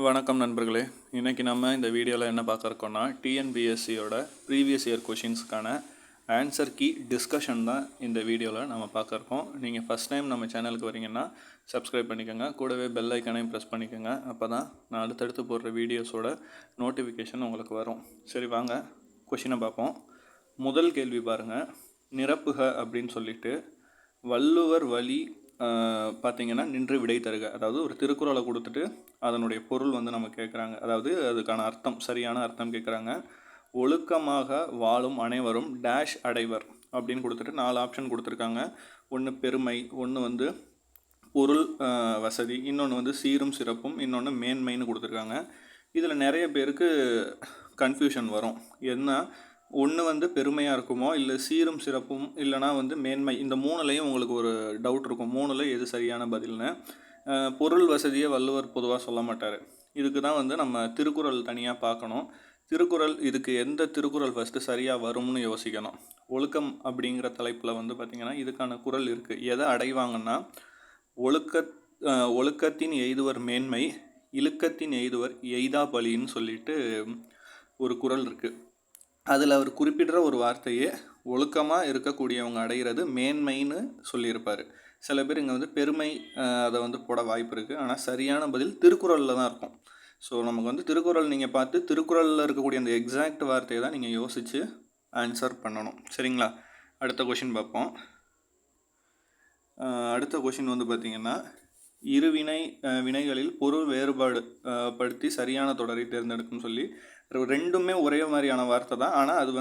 வணக்கம் நண்பர்களே. இன்றைக்கி நம்ம இந்த வீடியோவில் என்ன பார்க்க இருக்கோம்னா டிஎன்பிஎஸ்சியோட ப்ரீவியஸ் இயர் கொஷின்ஸ்க்கான ஆன்சர் கீ டிஸ்கஷன் தான் இந்த வீடியோவில் நம்ம பார்க்க இருக்கோம். நீங்கள் ஃபஸ்ட் டைம் நம்ம சேனலுக்கு வரீங்கன்னா சப்ஸ்கிரைப் பண்ணிக்கோங்க, கூடவே பெல் ஐக்கானையும் ப்ரெஸ் பண்ணிக்கோங்க. அப்போ தான் நான் அடுத்தடுத்து போடுற வீடியோஸோட நோட்டிஃபிகேஷன் உங்களுக்கு வரும். சரி, வாங்க கொஷினை பார்ப்போம். முதல் கேள்வி பாருங்கள். நிரப்புக அப்படின்னு சொல்லிட்டு வள்ளுவர் வழி பார்த்திங்கன்னா நின்று விடை தருக. அதாவது ஒரு திருக்குறளை கொடுத்துட்டு அதனுடைய பொருள் நம்ம கேட்குறாங்க. அதாவது அதுக்கான அர்த்தம், சரியான அர்த்தம் கேட்குறாங்க. ஒழுக்கமாக வாழும் அனைவரும் டேஷ் அடைவர் அப்படின்னு கொடுத்துட்டு 4 ஆப்ஷன் கொடுத்துருக்காங்க. ஒன்று பெருமை, ஒன்று பொருள் வசதி, இன்னொன்று சீரும் சிறப்பும், இன்னொன்று மேன்மைன்னு கொடுத்துருக்காங்க. இதில் நிறைய பேருக்கு கன்ஃபியூஷன் வரும். என்ன, ஒன்று பெருமையாக இருக்குமோ, இல்லை சீரும் சிறப்பும், இல்லைனா மேன்மை, இந்த 3லையும் உங்களுக்கு ஒரு டவுட் இருக்கும். 3ல் எது சரியான பதில்னு. பொருள் வசதியை வள்ளுவர் பொதுவாக சொல்ல மாட்டார். இதுக்கு தான் நம்ம திருக்குறள் தனியாக பார்க்கணும். திருக்குறள், இதுக்கு எந்த திருக்குறள் ஃபஸ்ட்டு சரியாக வரும்னு யோசிக்கணும். ஒழுக்கம் அப்படிங்கிற தலைப்பில் பார்த்திங்கன்னா இதுக்கான குறள் இருக்குது. எதை அடைவாங்கன்னா, ஒழுக்கத்தின் எய்துவர் மேன்மை, இழுக்கத்தின் எய்துவர் எய்தா பலின்னு சொல்லிட்டு ஒரு குறள் இருக்குது. அதில் அவர் குறிப்பிடுற ஒரு வார்த்தையே ஒழுக்கமாக இருக்கக்கூடியவங்க அடைகிறது மேன்மைன்னு சொல்லியிருப்பார். சில பேர் இங்கே பெருமை அதை போட வாய்ப்பு இருக்குது. ஆனால் சரியான பதில் திருக்குறளில் தான் இருக்கும். ஸோ நமக்கு திருக்குறள் நீங்கள் பார்த்து திருக்குறளில் இருக்கக்கூடிய அந்த எக்ஸாக்ட் வார்த்தையை தான் நீங்கள் யோசித்து ஆன்சர் பண்ணணும். சரிங்களா? அடுத்த கொஷின் பார்ப்போம். அடுத்த கொஷின் பார்த்திங்கன்னா, இரு வினைகளில் பொருள் வேறுபாடு படுத்தி சரியான தொடரை தேர்ந்தெடுக்குன்னு சொல்லி ரெண்டுமே ஒரே மாதிரியான வார்த்தை தான். ஆனால் அது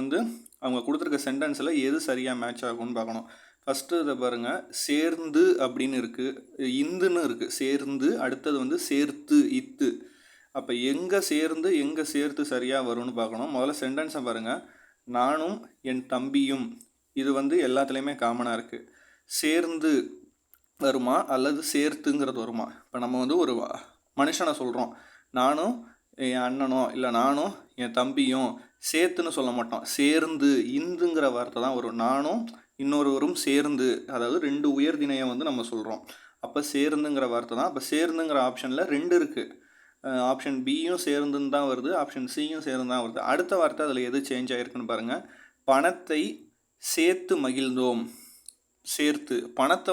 அவங்க கொடுத்துருக்க சென்டென்ஸில் எது சரியாக மேட்ச் ஆகும்னு பார்க்கணும். ஃபஸ்ட்டு இதை பாருங்கள். சேர்ந்து அப்படின்னு இருக்குது, இந்துன்னு இருக்குது. சேர்ந்து, அடுத்தது சேர்த்து, இத்து. அப்போ எங்கே சேர்ந்து எங்கே சேர்த்து சரியாக வரும்னு பார்க்கணும். முதல்ல சென்டென்ஸை பாருங்கள். நானும் என் தம்பியும், இது எல்லாத்துலேயுமே காமனாக இருக்குது. சேர்ந்து வருமா அல்லது சேர்த்துங்கிறது வருமா? இப்போ நம்ம ஒரு மனுஷனை சொல்கிறோம். நானும் என் அண்ணனோ இல்லை நானும் என் தம்பியும் சேர்த்துன்னு சொல்ல மாட்டோம். சேர்ந்து, இந்துங்கிற வார்த்தை தான் வரும். நானும் இன்னொருவரும் சேர்ந்து, அதாவது 2 உயர்திணையை நம்ம சொல்கிறோம். அப்போ சேர்ந்துங்கிற வார்த்தை தான். அப்போ சேர்ந்துங்கிற ஆப்ஷனில் 2 இருக்குது. ஆப்ஷன் பியும் சேர்ந்துன்னு தான் வருது, ஆப்ஷன் சியும் சேர்ந்து தான் வருது. அடுத்த வார்த்தை அதில் எது சேஞ்ச் ஆகிருக்குன்னு பாருங்கள். பணத்தை சேர்த்து மகிழ்ந்தோம். சேர்த்து, பணத்தை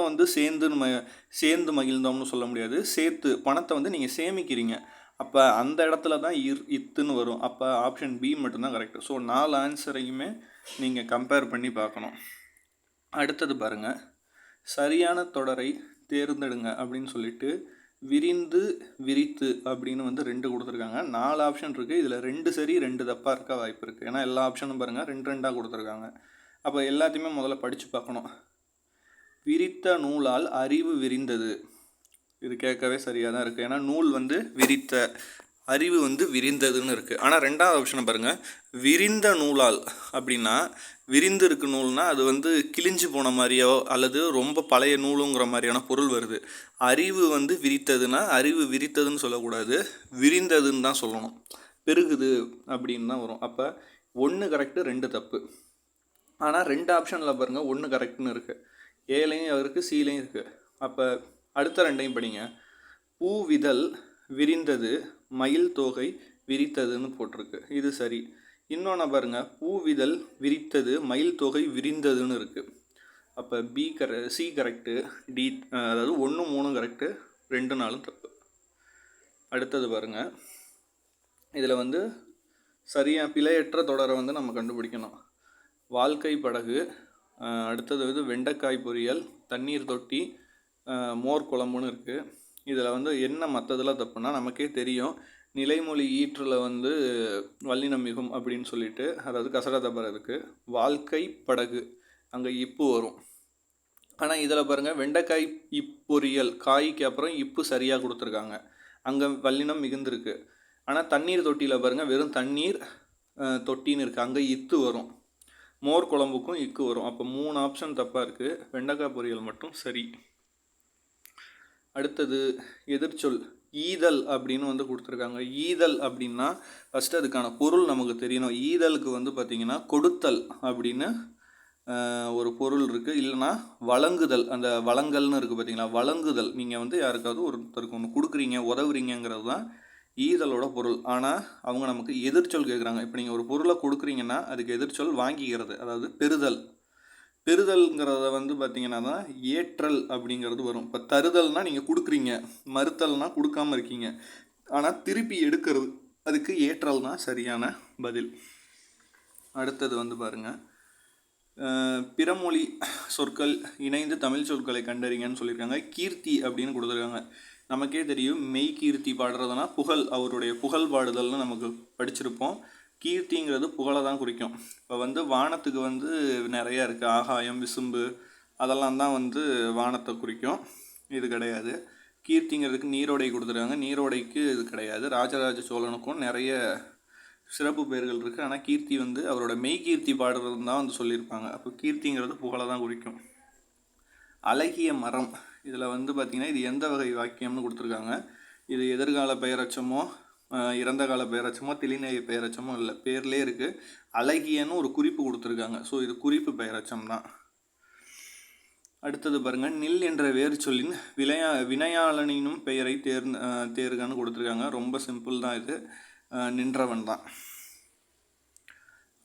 சேர்ந்து மகிழ்ந்தோம்னு சொல்ல முடியாது. சேர்த்து, பணத்தை நீங்கள் சேமிக்கிறீங்க. அப்போ அந்த இடத்துல தான் இத்துன்னு வரும். அப்போ ஆப்ஷன் பி மட்டும்தான் கரெக்டு. ஸோ 4 ஆன்சரையுமே நீங்கள் கம்பேர் பண்ணி பார்க்கணும். அடுத்தது பாருங்கள். சரியான தொடரை தேர்ந்தெடுங்க அப்படின்னு சொல்லிட்டு விரிந்து, விரித்து அப்படின்னு 2 கொடுத்துருக்காங்க. 4 ஆப்ஷன் இருக்குது. இதில் 2 சரி 2 தப்பாக இருக்க வாய்ப்பு இருக்குது. ஏன்னா எல்லா ஆப்ஷனும் பாருங்கள் 2 கொடுத்துருக்காங்க. அப்போ எல்லாத்தையுமே முதல்ல படித்து பார்க்கணும். விரித்த நூலால் அறிவு விரிந்தது, இது கேட்கவே சரியாக தான் இருக்குது. ஏன்னா நூல் விரித்த, அறிவு விரிந்ததுன்னு இருக்குது. ஆனால் 2வது ஆப்ஷனை பாருங்கள். விரிந்த நூலால் அப்படின்னா, விரிந்து இருக்கு நூல்னால் அது கிழிஞ்சு போன மாதிரியோ அல்லது ரொம்ப பழைய நூலுங்கிற மாதிரியான பொருள் வருது. அறிவு விரித்ததுன்னா, அறிவு விரித்ததுன்னு சொல்லக்கூடாது, விரிந்ததுன்னு தான் சொல்லணும். பெருகுது அப்படின்னு தான் வரும். அப்போ 1 கரெக்டு 2 தப்பு. ஆனால் 2 ஆப்ஷனில் பாருங்கள் 1 கரெக்டுன்னு இருக்குது. ஏலையும் இருக்குது, சீலையும் இருக்குது. அப்போ அடுத்த 2ஐயும் படிங்க. பூவிதழ் விரிந்தது, மயில் தோகை விரித்ததுன்னு போட்டிருக்கு, இது சரி. இன்னொன்று பாருங்கள். பூவிதழ் விரித்தது, மயில் தொகை விரிந்ததுன்னு இருக்குது. அப்போ சி கரெக்டு, டி அதாவது 1, 3 கரெக்டு, 2, 4 தப்பு. அடுத்தது பாருங்கள். இதில் சரியாக பிழையற்ற தொடரை நம்ம கண்டுபிடிக்கணும். வாழ்க்கை படகு, அடுத்தது வெண்டைக்காய் பொரியல், தண்ணீர் தொட்டி, மோர் குழம்புன்னு இருக்குது. இதில் என்ன மற்றதெல்லாம் தப்புன்னா, நமக்கே தெரியும். நிலைமொழி ஈற்றில் வல்லினம் மிகும் அப்படின்னு சொல்லிட்டு, அதாவது கசட தபர் இருக்குது. வாழ்க்கை படகு, அங்கே இப்பு வரும். ஆனால் இதில் பாருங்கள், வெண்டைக்காய் பொரியல், காய்க்கு அப்புறம் இப்பு சரியாக கொடுத்துருக்காங்க, அங்கே வல்லினம் மிகுந்திருக்கு. ஆனால் தண்ணீர் தொட்டியில் பாருங்கள், வெறும் தண்ணீர் தொட்டின்னு இருக்குது, அங்கே இத்து வரும். மோர் குழம்புக்கும் இக்கு வரும். அப்போ 3 ஆப்ஷன் தப்பாக இருக்குது. வெண்டைக்காய் பொரியல் மட்டும் சரி. அடுத்தது எதிர்ச்சொல் ஈதல் அப்படின்னு கொடுத்துருக்காங்க. ஈதல் அப்படின்னா ஃபஸ்ட்டு அதுக்கான பொருள் நமக்கு தெரியணும். ஈதலுக்கு பார்த்திங்கன்னா கொடுத்தல் அப்படின்னு ஒரு பொருள் இருக்குது. இல்லைனா வழங்குதல், அந்த வழங்கல்னு இருக்குது பார்த்திங்களா, வழங்குதல். நீங்கள் யாருக்காவது ஒருத்தருக்கு ஒன்று கொடுக்குறீங்க, உதவுறீங்கிறது தான் ஈதலோட பொருள். ஆனால் அவங்க நமக்கு எதிர்ச்சொல் கேட்குறாங்க. இப்போ நீங்கள் ஒரு பொருளை கொடுக்குறீங்கன்னா அதுக்கு எதிர்ச்சொல் வாங்கிக்கிறது, அதாவது பெறுதல். பெறுதல்ங்கிறத வந்து பார்த்திங்கன்னா தான் ஏற்றல் அப்படிங்கிறது வரும். இப்போ தருதல்னால் நீங்கள் கொடுக்குறீங்க, மறுத்தல்னால் கொடுக்காமல் இருக்கீங்க, ஆனால் திருப்பி எடுக்கிறது, அதுக்கு ஏற்றல் தான் சரியான பதில். அடுத்தது வந்து பாருங்கள், பிறமொழி சொற்கள் இணைந்து தமிழ் சொற்களை கண்டறிங்கன்னு சொல்லியிருக்காங்க. கீர்த்தி அப்படின்னு கொடுத்துருக்காங்க. நமக்கே தெரியும், மெய் கீர்த்தி பாடுறதுனா புகழ், அவருடைய புகழ் பாடுதல்னு நமக்கு படிச்சிருப்போம். கீர்த்திங்கிறது புகழை தான் குறிக்கும். இப்போ வந்து வானத்துக்கு வந்து நிறையா இருக்குது, ஆகாயம், விசும்பு, அதெல்லாம் தான் வந்து வானத்தை குறிக்கும். இது கிடையாது. கீர்த்திங்கிறதுக்கு நீரோடை கொடுத்துருக்காங்க, நீரோடைக்கு இது கிடையாது. ராஜராஜ சோழனுக்கும் நிறைய சிறப்பு பெயர்கள் இருக்குது, ஆனால் கீர்த்தி வந்து அவரோட மெய் கீர்த்தி பாடுறது தான் வந்து சொல்லியிருப்பாங்க. அப்போ கீர்த்திங்கிறது புகழை தான் குறிக்கும். அழகிய மரம், இதில் வந்து பார்த்திங்கன்னா இது எந்த வகை வாக்கியம்னு கொடுத்துருக்காங்க. இது எதிர்கால பெயரச்சமோ இறந்த கால பெயரச்சமோ திலிநேய பெயரச்சமோ இல்லை, பேர்லேயே இருக்குது. அழகியன்னு ஒரு குறிப்பு கொடுத்துருக்காங்க. ஸோ இது குறிப்பு பெயரச்சம் தான். அடுத்தது பாருங்கள், நில் என்ற வேறு சொல்லின் வினையாளனினும் பெயரை தேர்கன்னு கொடுத்துருக்காங்க. ரொம்ப சிம்பிள் தான் இது, நின்றவன் தான்.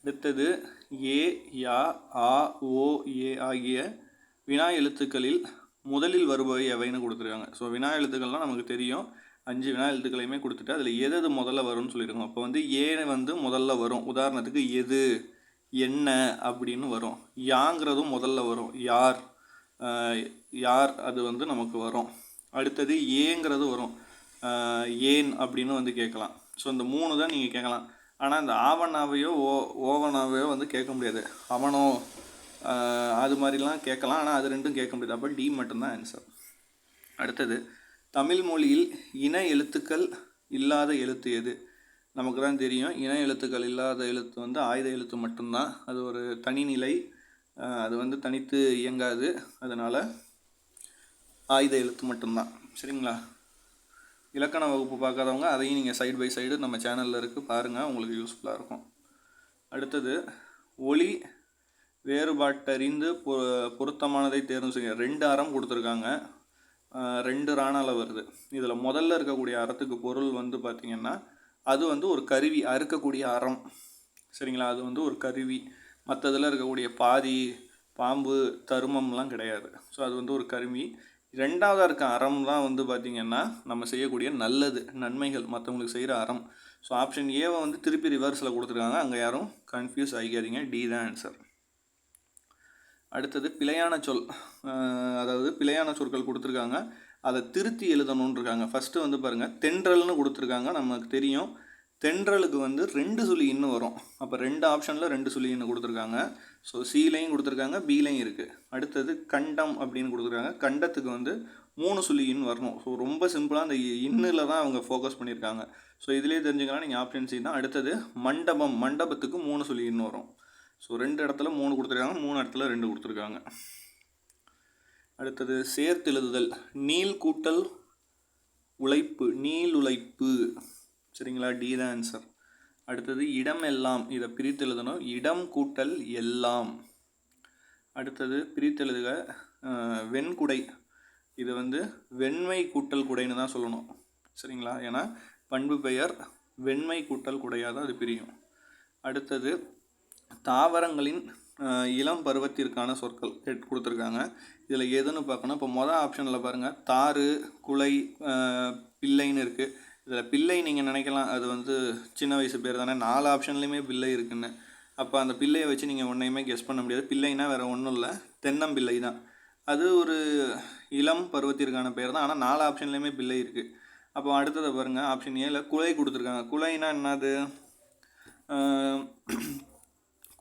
அடுத்தது ஏ, யா, ஆ, ஓ, ஏ ஆகிய வினா எழுத்துக்களில் முதலில் வருபவை எவைன்னு கொடுத்துருக்காங்க. ஸோ வினா எழுத்துக்கள்லாம் நமக்கு தெரியும், 5 வினா எழுத்துக்களையுமே கொடுத்துட்டு அதில் எது முதல்ல வரும்னு சொல்லியிருக்கோம். அப்போ வந்து ஏ வந்து முதல்ல வரும். உதாரணத்துக்கு எது, என்ன அப்படின்னு வரும். யாங்கிறதும் முதல்ல வரும். யார், யார் அது வந்து நமக்கு வரும். அடுத்தது ஏங்கிறது வரும். ஏன் அப்படின்னு வந்து கேட்கலாம். ஸோ இந்த 3 தான் நீங்கள் கேட்கலாம். ஆனால் இந்த ஆவணாவையோ ஓவனாவையோ வந்து கேட்க முடியாது. அவனோ அது மாதிரிலாம் கேட்கலாம், ஆனால் அது ரெண்டும் கேட்க முடியாது. அப்போ டி மட்டும்தான் ஆன்சர். அடுத்தது, தமிழ் மொழியில் இன எழுத்துக்கள் இல்லாத எழுத்து எது? நமக்கு தான் தெரியும், இன எழுத்துக்கள் இல்லாத எழுத்து வந்து ஆயுத எழுத்து மட்டும்தான். அது ஒரு தனிநிலை, அது வந்து தனித்து இயங்காது. அதனால் ஆயுத எழுத்து மட்டும்தான். சரிங்களா? இலக்கண வகுப்பு பார்க்காதவங்க அதையும் நீங்கள் சைடு பை சைடு நம்ம சேனலில் இருக்குது, பாருங்கள், உங்களுக்கு யூஸ்ஃபுல்லாக இருக்கும். அடுத்தது, ஒளி வேறுபாட்டறிந்து பொருத்தமானதை தேர்வு செய்ய 2 அறம் கொடுத்துருக்காங்க. 2 ராணால வருது. இதில் முதல்ல இருக்கக்கூடிய அறத்துக்கு பொருள் வந்து பார்த்திங்கன்னா அது வந்து ஒரு கருவி, அறுக்கக்கூடிய அறம். சரிங்களா? அது வந்து ஒரு கருவி. மற்றதில் இருக்கக்கூடிய பாதி, பாம்பு, தருமம்லாம் கிடையாது. ஸோ அது வந்து ஒரு கருவி. 2ஆவதாக இருக்க அறம் தான் வந்து பார்த்திங்கன்னா நம்ம செய்யக்கூடிய நல்லது, நன்மைகள், மற்றவங்களுக்கு செய்கிற அறம். ஸோ ஆப்ஷன் ஏவை வந்து திருப்பி ரிவர்ஸில் கொடுத்துருக்காங்க. அங்கே யாரும் கன்ஃபியூஸ் ஆகிக்காதீங்க, டி தான் ஆன்சர். அடுத்தது, பிழையான சொல், அதாவது பிழையான சொற்கள் கொடுத்துருக்காங்க, அதை திருத்தி எழுதணுன்னு இருக்காங்க. ஃபஸ்ட்டு வந்து பாருங்கள், தென்றல்னு கொடுத்துருக்காங்க. நமக்கு தெரியும் தென்றலுக்கு வந்து 2 சுழி இன்னும் வரும். அப்போ 2 ஆப்ஷனில் 2 சுழி இன்னும் கொடுத்துருக்காங்க. ஸோ சிலையும் கொடுத்துருக்காங்க, பிலையும் இருக்குது. அடுத்தது, கண்டம் அப்படின்னு கொடுத்துருக்காங்க. கண்டத்துக்கு வந்து 3 சுழி இன் வரணும். ஸோ ரொம்ப சிம்பிளாக அந்த இன்னில் தான் அவங்க ஃபோக்கஸ் பண்ணியிருக்காங்க. ஸோ இதிலே தெரிஞ்சுக்கலாம், நீங்கள் ஆப்ஷன் சி தான். அடுத்தது, மண்டபம், மண்டபத்துக்கு 3 சுழி இன் வரும். ஸோ 2 இடத்துல 3 கொடுத்துருக்காங்க, 3 இடத்துல 2 கொடுத்துருக்காங்க. அடுத்தது, சேர்த்து எழுதுதல், நீள் கூட்டல் உழைப்பு, நீள் உழைப்பு. சரிங்களா? டி தான் ஆன்சர். அடுத்தது, இடம் எல்லாம், இதை பிரித்து எழுதணும், இடம் கூட்டல் எல்லாம். அடுத்தது, பிரித்து எழுதுக, வெண்குடை, இது வந்து வெண்மை கூட்டல் குடைன்னு தான் சொல்லணும். சரிங்களா? ஏன்னா பண்பு பெயர் வெண்மை கூட்டல் குடையாக தான் அது பிரியும். அடுத்தது, தாவரங்களின் இளம் பருவத்திற்கான சொற்கள் கொடுத்துருக்காங்க. இதில் எதுன்னு பார்க்கணும். இப்போ மொதல் ஆப்ஷனில் பாருங்கள், தாறு, குலை, பிள்ளைன்னு இருக்குது. இதில் பிள்ளை நீங்கள் நினைக்கலாம் அது வந்து சின்ன வயசு பேர் தானே, 4 ஆப்ஷன்லேயுமே பிள்ளை இருக்குன்னு. அப்போ அந்த பிள்ளையை வச்சு நீங்கள் ஒன்றையுமே கெஸ் பண்ண முடியாது. பிள்ளைனா வேறு ஒன்றும் இல்லை, தென்னம்பிள்ளை தான். அது ஒரு இளம் பருவத்திற்கான பேர் தான், ஆனால் 4 ஆப்ஷன்லேயுமே பிள்ளை இருக்குது. அப்போ அடுத்ததை பாருங்கள், ஆப்ஷன் ஏல குலை கொடுத்துருக்காங்க. குலைனா என்னது?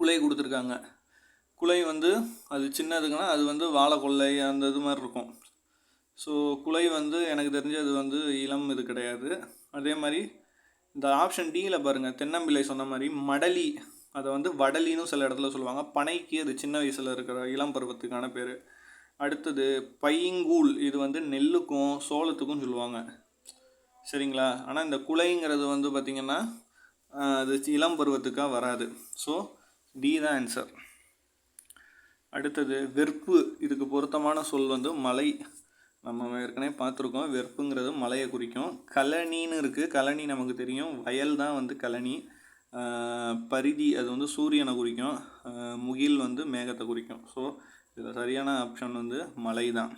குலை கொடுத்துருக்காங்க. குலை வந்து அது சின்னதுக்குன்னா அது வந்து வாழை கொள்ளை அந்த இது மாதிரி இருக்கும். ஸோ குலை வந்து எனக்கு தெரிஞ்சு அது வந்து இளம் இது கிடையாது. அதே மாதிரி இந்த ஆப்ஷன் டியில் பாருங்கள், தென்னம்பிள்ளை சொன்ன மாதிரி மடலி, அதை வந்து வடலின்னு சில இடத்துல சொல்லுவாங்க. பனைக்கு அது சின்ன வயசில் இருக்கிற இளம் பருவத்துக்கான பேர். அடுத்தது, பையங்கூழ், இது வந்து நெல்லுக்கும் சோளத்துக்கும் சொல்லுவாங்க. சரிங்களா? ஆனால் இந்த குலைங்கிறது வந்து பார்த்திங்கன்னா அது இளம் பருவத்துக்காக வராது. ஸோ டி தான் ஆன்சர். அடுத்தது, வெறுப்பு, இதுக்கு பொருத்தமான சொல் வந்து மலை. நம்ம ஏற்கனவே பார்த்துருக்கோம். வெற்புங்கிறது மலையை குறிக்கும். கழனின்னு இருக்குது. கழனி நமக்கு தெரியும், வயல் தான் வந்து கழனி. பரிதி அது வந்து சூரியனை குறிக்கும். முகில் வந்து மேகத்தை குறிக்கும். ஸோ இதில் சரியான ஆப்ஷன் வந்து மலை தான்.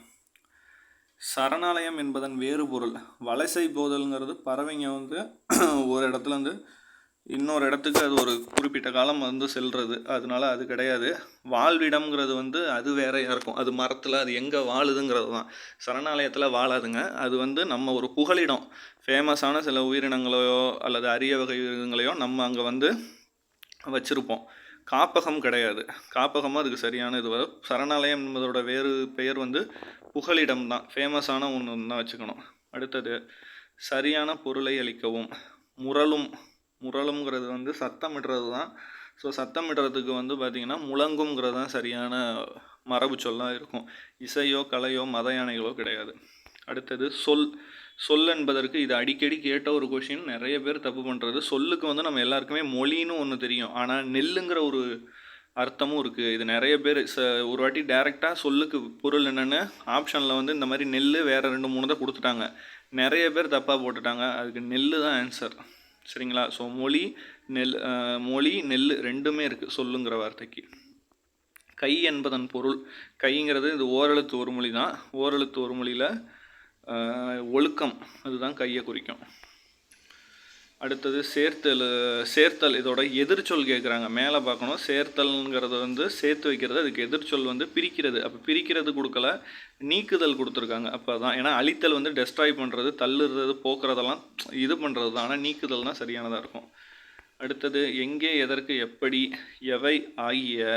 சரணாலயம் என்பதன் வேறு பொருள். வலசை போதல்ங்கிறது பறவைங்க வந்து ஒரு இடத்துலேருந்து இன்னொரு இடத்துக்கு அது ஒரு குறிப்பிட்ட காலம் வந்து செல்வது, அதனால அது கிடையாது. வாழ்விடம்ங்கிறது வந்து அது வேறையாக இருக்கும். அது மரத்தில் அது எங்கே வாழுதுங்கிறது தான். சரணாலயத்தில் வாழாதுங்க. அது வந்து நம்ம ஒரு புகலிடம், ஃபேமஸான சில உயிரினங்களையோ அல்லது அரிய வகை உயிரினங்களையோ நம்ம அங்கே வந்து வச்சுருப்போம். காப்பகம் கிடையாது. காப்பகமாக அதுக்கு சரியான இது வரும். சரணாலயம் என்பதோட வேறு பெயர் வந்து புகலிடம் தான். ஃபேமஸான ஒன்று தான் வச்சுக்கணும். அடுத்தது சரியான பொருளை அளிக்கவும். முரளுங்கிறது வந்து சத்தமிடுறது தான். ஸோ சத்தமிடுறதுக்கு வந்து பார்த்திங்கன்னா முழங்குங்கிறது தான் சரியான மரபு சொல்லாக இருக்கும். இசையோ கலையோ மத யானைகளோ கிடையாது. அடுத்தது சொல் என்பதற்கு இது அடிக்கடி கேட்ட ஒரு கொஷின். நிறைய பேர் தப்பு பண்ணுறது. சொல்லுக்கு வந்து நம்ம எல்லாருக்குமே மொழின்னு ஒன்று தெரியும், ஆனால் நெல்லுங்கிற ஒரு அர்த்தமும் இருக்குது. இது நிறைய பேர் ஒரு வாட்டி டைரெக்டாக சொல்லுக்கு பொருள் என்னென்னு ஆப்ஷனில் வந்து இந்த மாதிரி நெல் வேறு 2-3 தான் கொடுத்துட்டாங்க. நிறைய பேர் தப்பாக போட்டுட்டாங்க. அதுக்கு நெல் தான் ஆன்சர். சரிங்களா? ஸோ மொழி நெல் ரெண்டுமே இருக்குது சொல்லுங்கிற வார்த்தைக்கு. கை என்பதன் பொருள். கைங்கிறது இது ஓரெழுத்து ஒரு மொழி தான். ஓரெழுத்து ஒரு மொழியில் ஒழுக்கம் அதுதான் கையை குறிக்கும். அடுத்தது சேர்த்தல் இதோட எதிர்ச்சொல் கேட்குறாங்க. மேலே பார்க்கணும். சேர்த்தல்ங்கிறது வந்து சேர்த்து வைக்கிறது, அதுக்கு எதிர்ச்சொல் வந்து பிரிக்கிறது. அப்போ பிரிக்கிறது கொடுக்கல, நீக்குதல் கொடுத்துருக்காங்க. அப்போ தான், ஏன்னா அழித்தல் வந்து டெஸ்ட்ராய் பண்ணுறது, தள்ளுறது, போக்குறதெல்லாம் இது பண்ணுறது தான். ஆனால் நீக்குதல் தான் சரியானதாக இருக்கும். அடுத்தது எங்கே, எதற்கு, எப்படி, எவை ஆகிய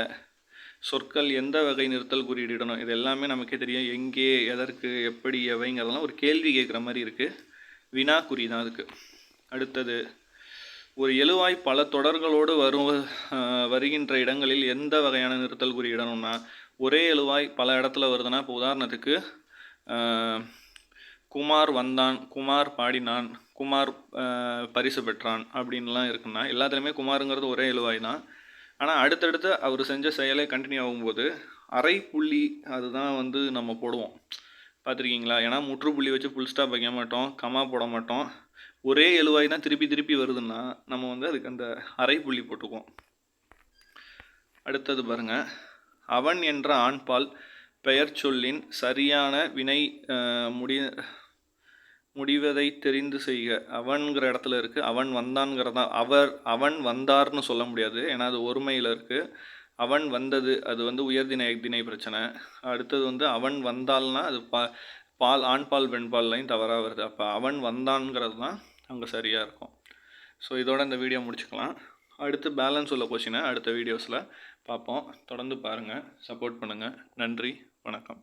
சொற்கள் எந்த வகை நிறுத்தல் குறியீடிடணும். இது எல்லாமே நமக்கே தெரியும். எங்கே, எதற்கு, எப்படி, எவைங்கிறதெல்லாம் ஒரு கேள்வி கேட்குற மாதிரி இருக்குது. வினாக்குறி தான் அதுக்கு. அடுத்தது ஒரு எழுவாய் பல தொடர்களோடு வருகின்ற இடங்களில் எந்த வகையான நிறுத்தல் குறியிடணும்னா, ஒரே எழுவாய் பல இடத்துல வருதுன்னா, இப்போ உதாரணத்துக்கு குமார் வந்தான், குமார் பாடினான், குமார் பரிசு பெற்றான் அப்படின்லாம் இருக்குன்னா, எல்லாத்துலேயுமே குமாருங்கிறது ஒரே எழுவாய் தான். ஆனால் அடுத்தடுத்து அவர் செஞ்ச செயலே கண்டினியூ ஆகும்போது அரை புள்ளி அதுதான் வந்து நம்ம போடுவோம். பார்த்துருக்கீங்களா? ஏன்னா முற்றுப்புள்ளி வச்சு ஃபுல் ஸ்டாப் வைக்க மாட்டோம், கமா போட மாட்டோம். ஒரே எழுவாய் தான் திருப்பி வருதுன்னா நம்ம வந்து அதுக்கு அந்த அரை புள்ளி போட்டுக்குவோம். அடுத்தது பாருங்க, அவன் என்ற ஆண்பால் பெயர் சொல்லின் சரியான வினை முடிவதை தெரிந்து செய்க. அவன்கிற இடத்துல இருக்குது. அவன் வந்தான்கிறதா. அவன் வந்தார்னு சொல்ல முடியாது, ஏன்னா அது ஒருமையில் இருக்குது. அவன் வந்தது அது வந்து உயர்திணை திணை பிரச்சனை. அடுத்தது வந்து அவன் வந்தால்னா அது ஆண்பால் பெண்பால்லையும் தவறாக வருது. அப்போ அவன் வந்தான்ங்கிறது தான் அங்கே சரியாக இருக்கும். ஸோ இதோட இந்த வீடியோ முடிச்சுக்கலாம். அடுத்து பேலன்ஸ் உள்ள கொஷினை அடுத்த வீடியோஸில் பார்ப்போம். தொடர்ந்து பாருங்கள், சப்போர்ட் பண்ணுங்கள். நன்றி, வணக்கம்.